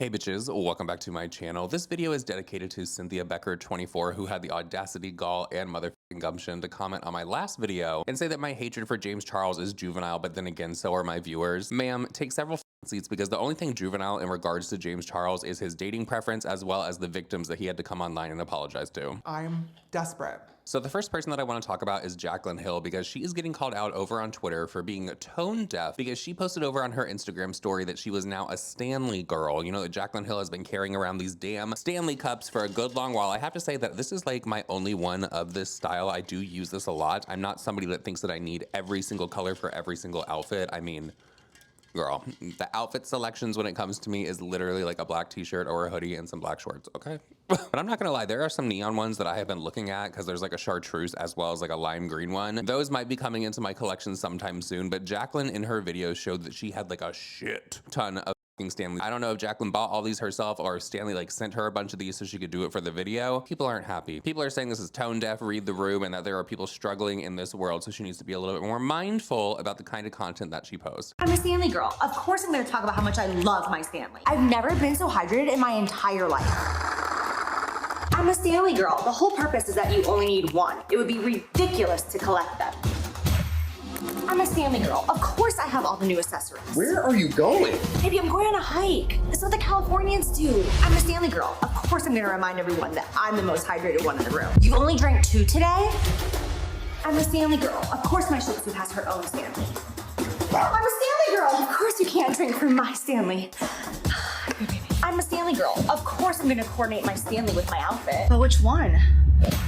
Hey bitches, welcome back to my channel. This video is dedicated to Cynthia Becker 24, who had the audacity, gall, and motherfucking gumption to comment on my last video and say that my hatred for James Charles is juvenile, but then again, so are my viewers. Ma'am, take several seats because the only thing juvenile in regards to James Charles is his dating preference as well as the victims that he had to come online and apologize to. I'm desperate. So the first person that I want to talk about is Jaclyn Hill because she is getting called out over on Twitter for being tone deaf because she posted over on her Instagram story that she was now a Stanley girl. You know that Jaclyn Hill has been carrying around these damn Stanley cups for a good long while. I have to say that this is like my only one of this style. I do use this a lot. I'm not somebody that thinks that I need every single color for every single outfit. I mean, girl, the outfit selections when it comes to me is literally like a black t-shirt or a hoodie and some black shorts, okay? But I'm not gonna lie, there are some neon ones that I have been looking at because there's like a chartreuse as well as like a lime green one. Those might be coming into my collection sometime soon, but Jaclyn in her video showed that she had like a shit ton of Stanley. I don't know if Jaclyn bought all these herself or if Stanley like sent her a bunch of these so she could do it for the video. People aren't happy. People are saying this is tone deaf, read the room, and that there are people struggling in this world, so she needs to be a little bit more mindful about the kind of content that she posts. I'm a Stanley girl. Of course I'm gonna talk about how much I love my Stanley. I've never been so hydrated in my entire life. I'm a Stanley girl. The whole purpose is that you only need one. It would be ridiculous to collect them. I'm a Stanley girl. Of course I have all the new accessories. Where are you going? Baby, I'm going on a hike. That's what the Californians do. I'm a Stanley girl. Of course I'm gonna remind everyone that I'm the most hydrated one in the room. You only drank 2 today? I'm a Stanley girl. Of course my Shih Tzu has her own Stanley. I'm a Stanley girl. Of course you can't drink from my Stanley. I'm a Stanley girl. Of course I'm gonna coordinate my Stanley with my outfit. But which one?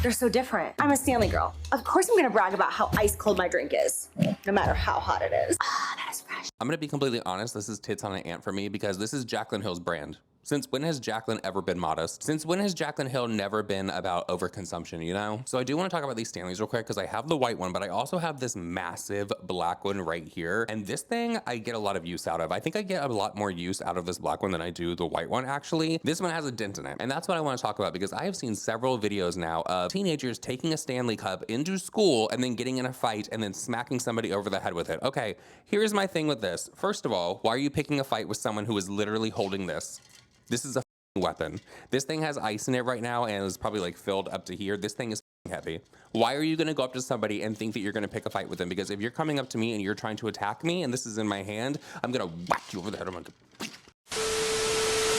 They're so different. I'm a Stanley girl. Of course I'm gonna brag about how ice cold my drink is, no matter how hot it is. Ah, that is fresh. I'm gonna be completely honest, this is tits on an ant for me because this is Jaclyn Hill's brand. Since when has Jaclyn ever been modest? Since when has Jaclyn Hill never been about overconsumption, you know? So I do want to talk about these Stanleys real quick because I have the white one, but I also have this massive black one right here. And this thing I get a lot of use out of. I think I get a lot more use out of this black one than I do the white one, actually. This one has a dent in it. And that's what I want to talk about because I have seen several videos now of teenagers taking a Stanley cup into school and then getting in a fight and then smacking somebody over the head with it. Okay, here's my thing with this. First of all, why are you picking a fight with someone who is literally holding this? This is a weapon. This thing has ice in it right now and is probably like filled up to here. This thing is heavy. Why are you gonna go up to somebody and think that you're gonna pick a fight with them? Because if you're coming up to me and you're trying to attack me and this is in my hand, I'm gonna whack you over the head. I'm gonna...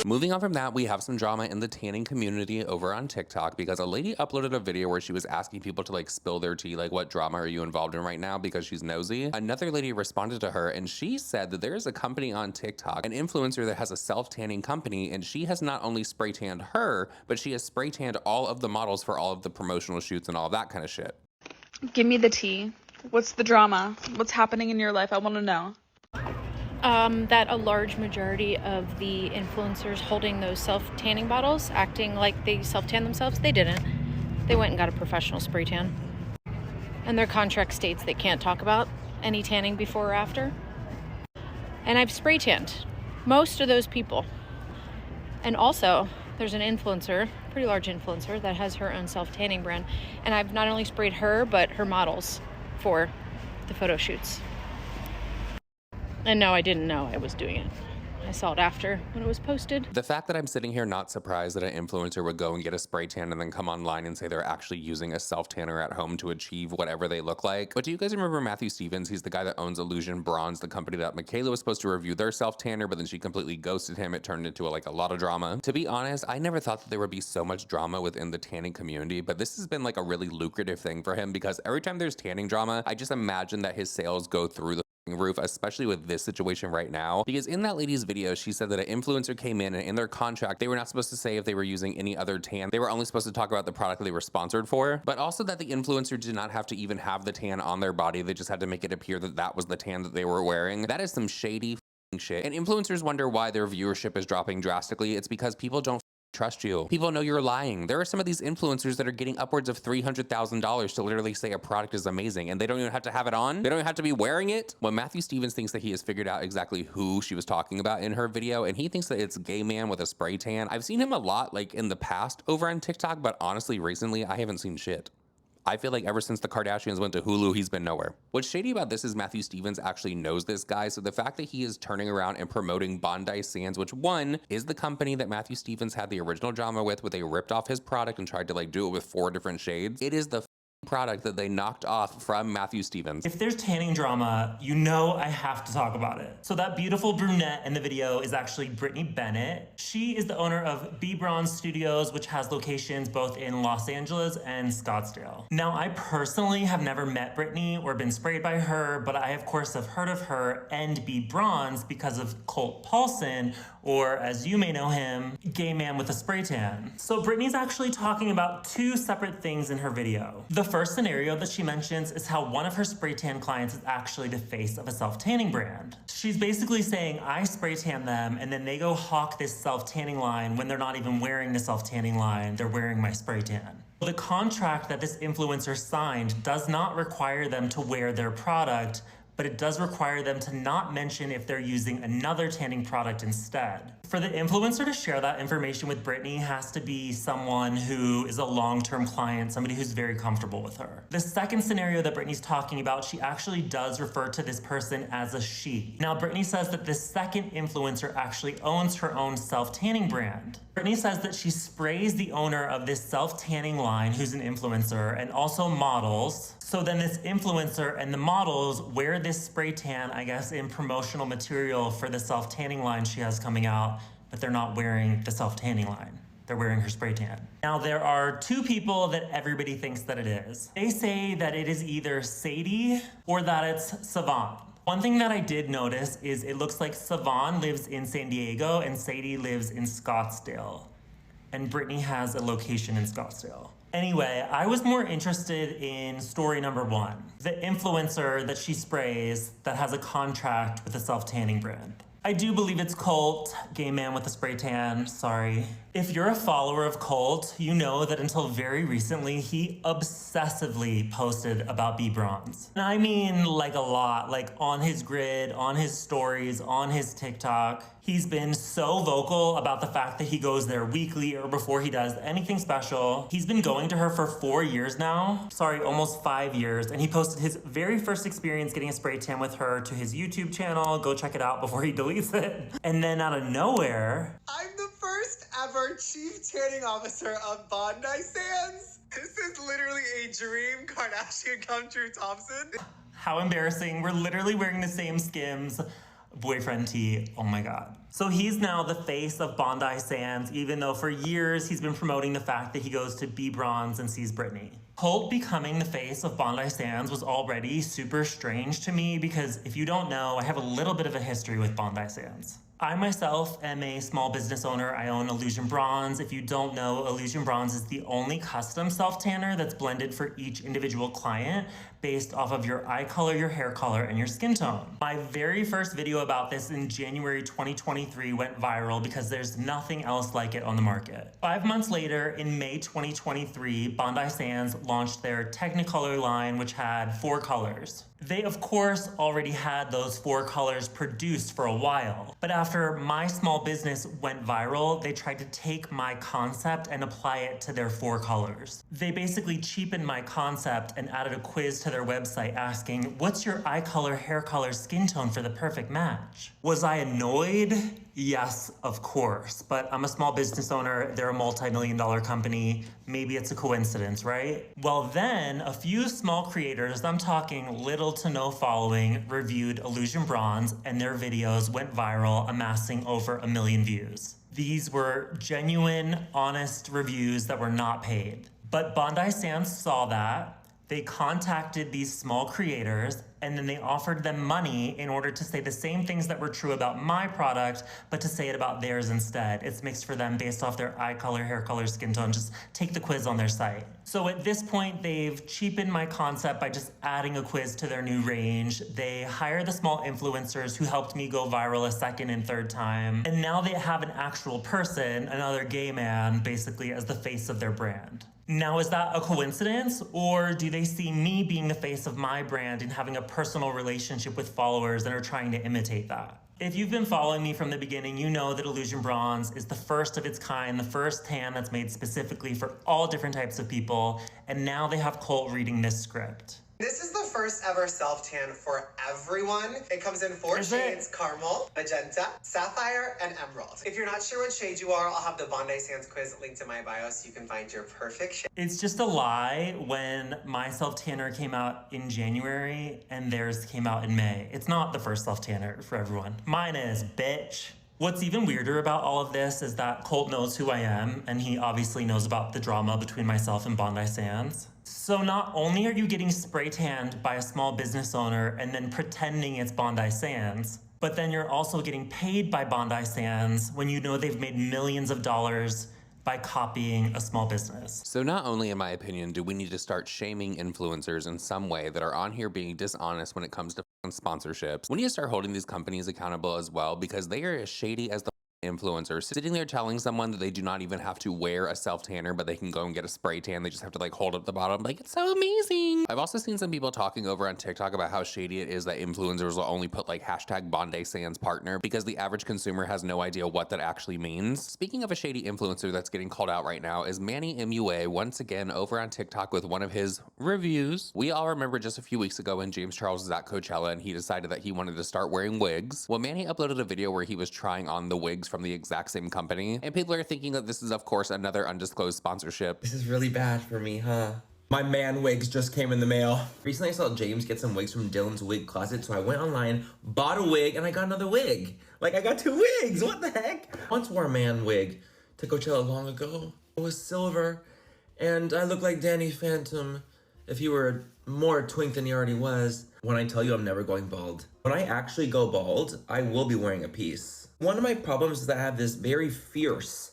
Moving on from that, we have some drama in the tanning community over on TikTok because a lady uploaded a video where she was asking people to like spill their tea, like what drama are you involved in right now because she's nosy. Another lady responded to her and she said that there is a company on TikTok, an influencer that has a self-tanning company, and she has not only spray tanned her, but she has spray tanned all of the models for all of the promotional shoots and all of that kind of shit. Give me the tea. What's the drama? What's happening in your life? I want to know. That a large majority of the influencers holding those self-tanning bottles, acting like they self-tan themselves, they didn't. They went and got a professional spray tan. And their contract states they can't talk about any tanning before or after. And I've spray tanned most of those people. And also, there's an influencer, pretty large influencer, that has her own self-tanning brand. And I've not only sprayed her, but her models for the photo shoots. And no, I didn't know I was doing it. I saw it after when it was posted. The fact that I'm sitting here not surprised that an influencer would go and get a spray tan and then come online and say they're actually using a self-tanner at home to achieve whatever they look like. But do you guys remember Matthew Stevens? He's the guy that owns Illusion Bronze, the company that Michaela was supposed to review their self-tanner, but then she completely ghosted him. It turned into like a lot of drama. To be honest, I never thought that there would be so much drama within the tanning community, but this has been like a really lucrative thing for him because every time there's tanning drama, I just imagine that his sales go through the roof, especially with this situation right now, because in that lady's video she said that an influencer came in and in their contract they were not supposed to say if they were using any other tan. They were only supposed to talk about the product that they were sponsored for, but also that the influencer did not have to even have the tan on their body. They just had to make it appear that that was the tan that they were wearing. That is some shady shit. And influencers wonder why their viewership is dropping drastically. It's because people don't trust you. People know you're lying. There are some of these influencers that are getting upwards of $300,000 to literally say a product is amazing and they don't even have to have it on. They don't even have to be wearing it. When Matthew Stevens thinks that he has figured out exactly who she was talking about in her video and he thinks that it's a gay man with a spray tan. I've seen him a lot like in the past over on TikTok, but honestly recently I haven't seen shit. I feel like ever since the Kardashians went to Hulu, he's been nowhere. What's shady about this is Matthew Stevens actually knows this guy, so the fact that he is turning around and promoting Bondi Sands, which one is the company that Matthew Stevens had the original drama with, where they ripped off his product and tried to like do it with 4 different shades. It is the product that they knocked off from Matthew Stevens. If there's tanning drama, you know I have to talk about it. So that beautiful brunette in the video is actually Brittany Bennett. She is the owner of B Bronze Studios, which has locations both in Los Angeles and Scottsdale. Now, I personally have never met Brittany or been sprayed by her, but I of course have heard of her and B Bronze because of Colt Paulson, or as you may know him, gay man with a spray tan. So Brittany's actually talking about 2 separate things in her video. The first scenario that she mentions is how one of her spray tan clients is actually the face of a self-tanning brand. She's basically saying, I spray tan them, and then they go hawk this self-tanning line when they're not even wearing the self-tanning line, they're wearing my spray tan. The contract that this influencer signed does not require them to wear their product, but it does require them to not mention if they're using another tanning product instead. For the influencer to share that information with Brittany has to be someone who is a long-term client, somebody who's very comfortable with her. The second scenario that Brittany's talking about, she actually does refer to this person as a she. Now, Brittany says that this second influencer actually owns her own self-tanning brand. Brittany says that she sprays the owner of this self-tanning line, who's an influencer, and also models. So then this influencer and the models wear this spray tan, I guess, in promotional material for the self-tanning line she has coming out, but they're not wearing the self-tanning line. They're wearing her spray tan. Now, there are 2 people that everybody thinks that it is. They say that it is either Sadie or that it's Savon. One thing that I did notice is it looks like Savon lives in San Diego and Sadie lives in Scottsdale. And Brittany has a location in Scottsdale. Anyway, I was more interested in story number 1, the influencer that she sprays that has a contract with a self-tanning brand. I do believe it's Colt, gay man with a spray tan, sorry. If you're a follower of Colt, you know that until very recently, he obsessively posted about B Bronze. And I mean like a lot, like on his grid, on his stories, on his TikTok. He's been so vocal about the fact that he goes there weekly or before he does anything special. He's been going to her for 4 years now. Sorry, almost 5 years. And he posted his very first experience getting a spray tan with her to his YouTube channel. Go check it out before he deletes it. And then out of nowhere, I'm the first ever chief tanning officer of Bondi Sands. This is literally a dream Kardashian come true, Thompson. how embarrassing. We're literally wearing the same Skims boyfriend tee. Oh my God. So he's now the face of Bondi Sands, even though for years he's been promoting the fact that he goes to B Bronze and sees Brittany. Colt becoming the face of Bondi Sands was already super strange to me because if you don't know, I have a little bit of a history with Bondi Sands. I myself am a small business owner. I own Illusion Bronze. If you don't know, Illusion Bronze is the only custom self-tanner that's blended for each individual client based off of your eye color, your hair color, and your skin tone. My very first video about this in January 2023 went viral because there's nothing else like it on the market. 5 months later, in May 2023, Bondi Sands launched their Technicolor line, which had 4 colors. They, of course, already had those 4 colors produced for a while. But after my small business went viral, they tried to take my concept and apply it to their 4 colors. They basically cheapened my concept and added a quiz to their website asking, what's your eye color, hair color, skin tone for the perfect match? Was I annoyed? Yes, of course. But I'm a small business owner. They're a multi-million-dollar company. Maybe it's a coincidence, right? Well, then a few small creators, I'm talking little to no following, reviewed Illusion Bronze and their videos went viral, amassing over 1 million views. These were genuine, honest reviews that were not paid. But Bondi Sands saw that. They contacted these small creators and then they offered them money in order to say the same things that were true about my product, but to say it about theirs instead. It's mixed for them based off their eye color, hair color, skin tone. Just take the quiz on their site. So at this point, they've cheapened my concept by just adding a quiz to their new range. They hired the small influencers who helped me go viral a second and third time. And now they have an actual person, another gay man, basically as the face of their brand. Now, is that a coincidence, or do they see me being the face of my brand and having a personal relationship with followers and are trying to imitate that? If you've been following me from the beginning, you know that Illusion Bronze is the first of its kind, the first tan that's made specifically for all different types of people, and now they have Colt reading this script. This is the first ever self-tan for everyone. It comes in 4 shades: caramel, magenta, sapphire, and emerald. If you're not sure what shade you are, I'll have the Bondi Sands quiz linked in my bio so you can find your perfect shade. It's just a lie when my self-tanner came out in January and theirs came out in May. It's not the first self-tanner for everyone. Mine is, bitch. What's even weirder about all of this is that Colt knows who I am, and he obviously knows about the drama between myself and Bondi Sands. So not only are you getting spray tanned by a small business owner and then pretending it's Bondi Sands, but then you're also getting paid by Bondi Sands when you know they've made millions of dollars by copying a small business. So not only, in my opinion, do we need to start shaming influencers in some way that are on here being dishonest when it comes to sponsorships, we need to start holding these companies accountable as well, because they are as shady as the influencers sitting there telling someone that they do not even have to wear a self-tanner, but they can go and get a spray tan. They just have to like hold up the bottom. Like, it's so amazing. I've also seen some people talking over on TikTok about how shady it is that influencers will only put like hashtag Bondi Sands partner because the average consumer has no idea what that actually means. Speaking of a shady influencer that's getting called out right now is Manny MUA once again over on TikTok with one of his reviews. We all remember just a few weeks ago when James Charles was at Coachella and he decided that he wanted to start wearing wigs. Well, Manny uploaded a video where he was trying on the wigs from the exact same company, and people are thinking that this is of course another undisclosed sponsorship. This is really bad for me, huh? My man wigs just came in the mail. Recently I saw James get some wigs from Dylan's wig closet, so I went online, bought a wig, and I got another wig. Like, I got 2 wigs, what the heck? I once wore a man wig to Coachella long ago. It was silver, and I looked like Danny Phantom if he were more twink than he already was. When I tell you I'm never going bald. When I actually go bald, I will be wearing a piece. One of my problems is that I have this very fierce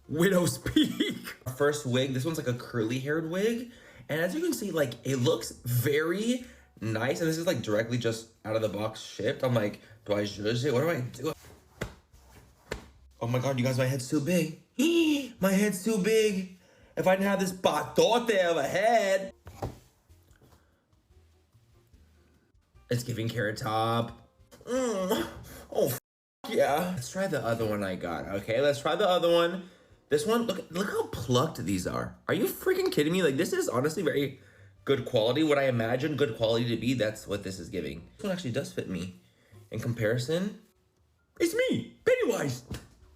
widow's peak. First wig, this one's like a curly haired wig. And as you can see, like, it looks very nice. And this is like directly just out of the box shipped. I'm like, do I judge it? What do I do? Oh my God, you guys, my head's too big. My head's too big. If I didn't have this patote of a head. It's giving Carrot Top. Oh, yeah. Let's try the other one I got, okay? Let's try the other one. This one, look how plucked these are. Are you freaking kidding me? Like, this is honestly very good quality. What I imagine good quality to be, that's what this is giving. This one actually does fit me. In comparison, it's me, Pennywise.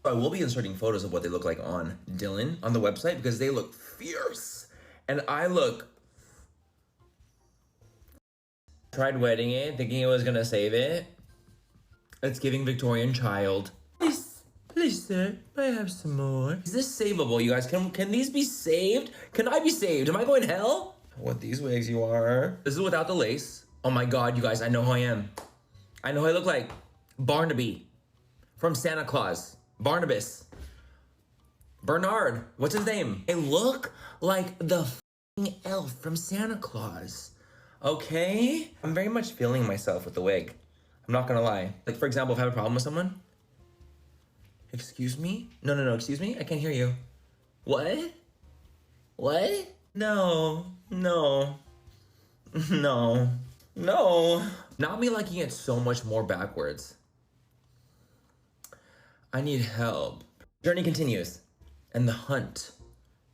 I will be inserting photos of what they look like on Dylan on the website because they look fierce. And I look... Tried wetting it, thinking it was gonna save it. It's giving Victorian child. Please, sir, may I have some more? Is this savable, you guys? Can these be saved? Can I be saved? Am I going hell? What these wigs you are. This is without the lace. Oh my God, you guys, I know who I am. I know who I look like. Barnaby from Santa Claus. Barnabas. Bernard, what's his name? I look like the f***ing elf from Santa Claus. Okay? I'm very much feeling myself with the wig. I'm not gonna lie. Like, for example, if I have a problem with someone. Excuse me? No, excuse me? I can't hear you. What? What? No. Not me liking it so much more backwards. I need help. Journey continues, and the hunt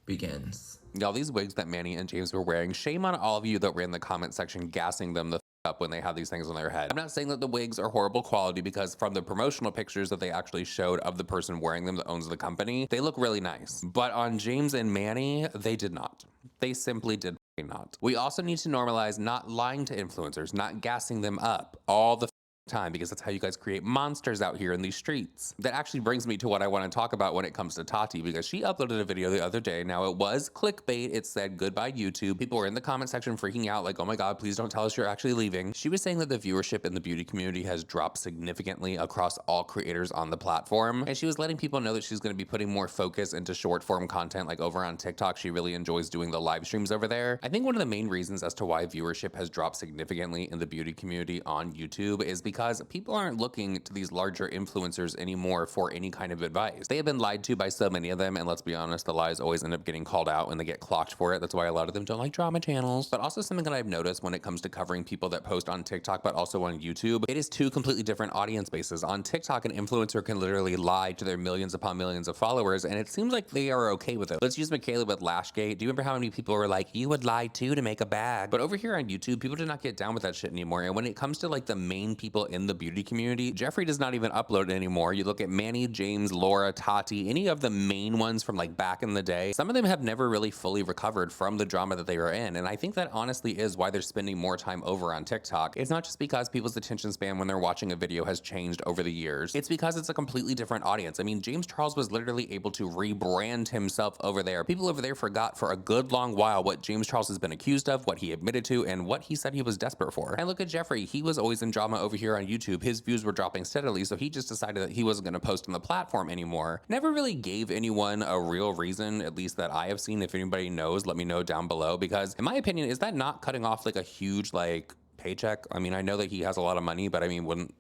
begins. Y'all, these wigs that Manny and James were wearing, shame on all of you that were in the comment section gassing them the up when they have these things on their head. I'm not saying that the wigs are horrible quality, because from the promotional pictures that they actually showed of the person wearing them that owns the company, they look really nice. But on James and Manny, they did not. They simply did not. We also need to normalize not lying to influencers, not gassing them up all the time, because that's how you guys create monsters out here in these streets. That actually brings me to what I want to talk about when it comes to Tati, because she uploaded a video the other day. Now, it was clickbait. It said goodbye YouTube. People were in the comment section freaking out like, oh my God, please don't tell us you're actually leaving. She was saying that the viewership in the beauty community has dropped significantly across all creators on the platform, and she was letting people know that she's going to be putting more focus into short form content, like over on TikTok. She really enjoys doing the live streams over there. I think one of the main reasons as to why viewership has dropped significantly in the beauty community on YouTube is because because people aren't looking to these larger influencers anymore for any kind of advice. They have been lied to by so many of them, and let's be honest, the lies always end up getting called out when they get clocked for it. That's why a lot of them don't like drama channels. But also something that I've noticed when it comes to covering people that post on TikTok but also on YouTube, it is two completely different audience bases. On TikTok, an influencer can literally lie to their millions upon millions of followers, and it seems like they are okay with it. Let's use Michaela with Lashgate. Do you remember how many people were like, you would lie too to make a bag? But over here on YouTube, people do not get down with that shit anymore. And when it comes to like the main people in the beauty community, Jeffree does not even upload anymore. You look at Manny, James, Laura, Tati, any of the main ones from like back in the day, some of them have never really fully recovered from the drama that they were in. And I think that honestly is why they're spending more time over on TikTok. It's not just because people's attention span when they're watching a video has changed over the years. It's because it's a completely different audience. I mean, James Charles was literally able to rebrand himself over there. People over there forgot for a good long while what James Charles has been accused of, what he admitted to, and what he said he was desperate for. And look at Jeffree. He was always in drama over here on YouTube. His views were dropping steadily, so he just decided that he wasn't going to post on the platform anymore. Never really gave anyone a real reason, at least that I have seen. If anybody knows, let me know down below, because in my opinion, is that not cutting off like a huge like paycheck? I mean, I know that he has a lot of money, but I mean, wouldn't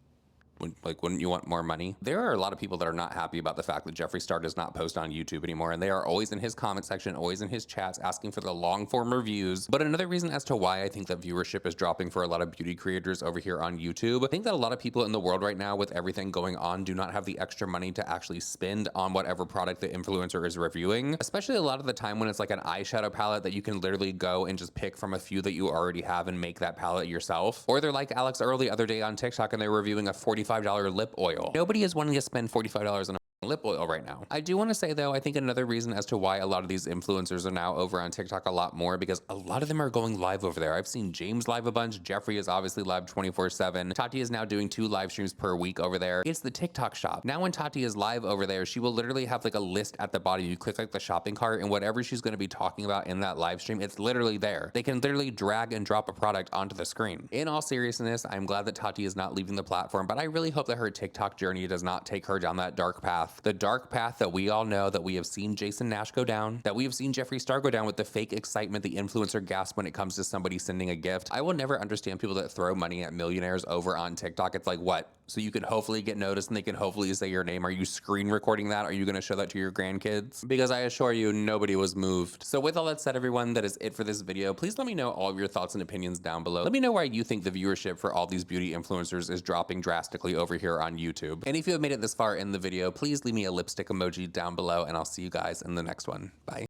you want more money? There are a lot of people that are not happy about the fact that Jeffree Star does not post on YouTube anymore, and they are always in his comment section, always in his chats, asking for the long form reviews. But another reason as to why I think that viewership is dropping for a lot of beauty creators over here on YouTube, I think that a lot of people in the world right now with everything going on do not have the extra money to actually spend on whatever product the influencer is reviewing, especially a lot of the time when it's like an eyeshadow palette that you can literally go and just pick from a few that you already have and make that palette yourself. Or they're like Alex Earl the other day on TikTok and they're reviewing a $45 lip oil. Nobody is wanting to spend $45 on a lip oil right now. I do want to say though, I think another reason as to why a lot of these influencers are now over on TikTok a lot more, because a lot of them are going live over there. I've seen James live a bunch. Jeffree is obviously live 24/7. Tati is now doing 2 live streams per week over there. It's the TikTok shop. Now when Tati is live over there, she will literally have like a list at the bottom. You click like the shopping cart and whatever she's going to be talking about in that live stream, it's literally there. They can literally drag and drop a product onto the screen. In all seriousness, I'm glad that Tati is not leaving the platform, but I really hope that her TikTok journey does not take her down that dark path. The dark path that we all know, that we have seen Jason Nash go down, that we have seen Jeffree Star go down with the fake excitement, the influencer gasp when it comes to somebody sending a gift. I will never understand people that throw money at millionaires over on TikTok. It's like, what? So you can hopefully get noticed and they can hopefully say your name. Are you screen recording that? Are you going to show that to your grandkids? Because I assure you, nobody was moved. So with all that said, everyone, that is it for this video. Please let me know all of your thoughts and opinions down below. Let me know why you think the viewership for all these beauty influencers is dropping drastically over here on YouTube. And if you have made it this far in the video, please leave me a lipstick emoji down below, and I'll see you guys in the next one. Bye.